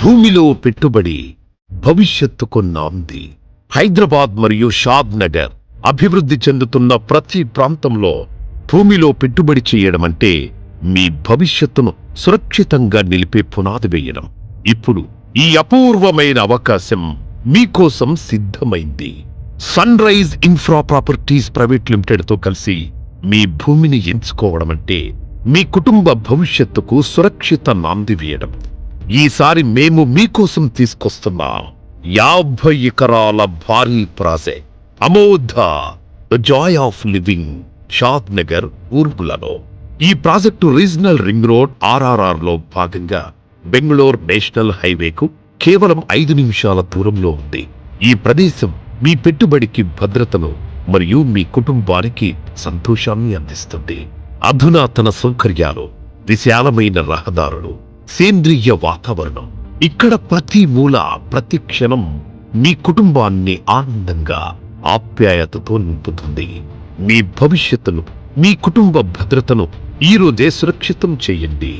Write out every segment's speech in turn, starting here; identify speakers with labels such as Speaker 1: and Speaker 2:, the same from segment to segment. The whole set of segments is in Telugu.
Speaker 1: భూమిలో పెట్టుబడి భవిష్యత్తుకు నాంది. హైదరాబాద్ మరియు షాద్ నగర్ అభివృద్ధి చెందుతున్న ప్రతి ప్రాంతంలో భూమిలో పెట్టుబడి చేయడం అంటే మీ భవిష్యత్తును సురక్షితంగా నిలిపే పునాది వేయడం. ఇప్పుడు ఈ అపూర్వమైన అవకాశం మీకోసం సిద్ధమైంది. Sunrise infra properties private లిమిటెడ్తో కలిసి మీ భూమిని ఎంచుకోవడం అంటే మీ కుటుంబ భవిష్యత్తుకు సురక్షిత నాంది వేయడం. ఈసారి మేము మీకోసం తీసుకొస్తున్నాం 50 ఎకరాల భారీ project Amodha the joy of living Shadnagar ఊర్పులలో. ఈ project regional ring road RRR లో భాగంగా బెంగళూరు నేషనల్ హైవేకు కేవలం 5 నిమిషాల దూరంలో ఉంది. ఈ ప్రదేశం మీ పెట్టుబడికి భద్రతను మరియు మీ కుటుంబానికి సంతోషాన్ని అందిస్తుంది. అధునాతన సౌకర్యాలు, విశాలమైన రహదారులు, సేంద్రియ వాతావరణం. ఇక్కడ ప్రతి మూల, ప్రతి క్షణం మీ కుటుంబాన్ని ఆనందంగా, ఆప్యాయతతో నింపుతుంది. మీ భవిష్యత్తును, మీ కుటుంబ భద్రతను ఈ రోజే సురక్షితం చేయండి.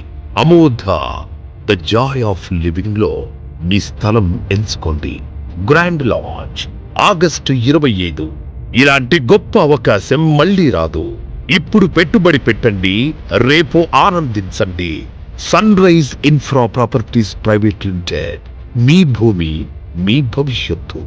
Speaker 1: అమోధ ద జాయ్ ఆఫ్ లివింగ్ లో మీ స్థలం ఎంచుకోండి. Grand launch August 25. ఇలాంటి గొప్ప అవకాశం మళ్లీ రాదు. ఇప్పుడు పెట్టుబడి పెట్టండి, రేపు ఆనందించండి. Sunrise infra properties private limited. మీ భూమి, మీ భవిష్యత్తు.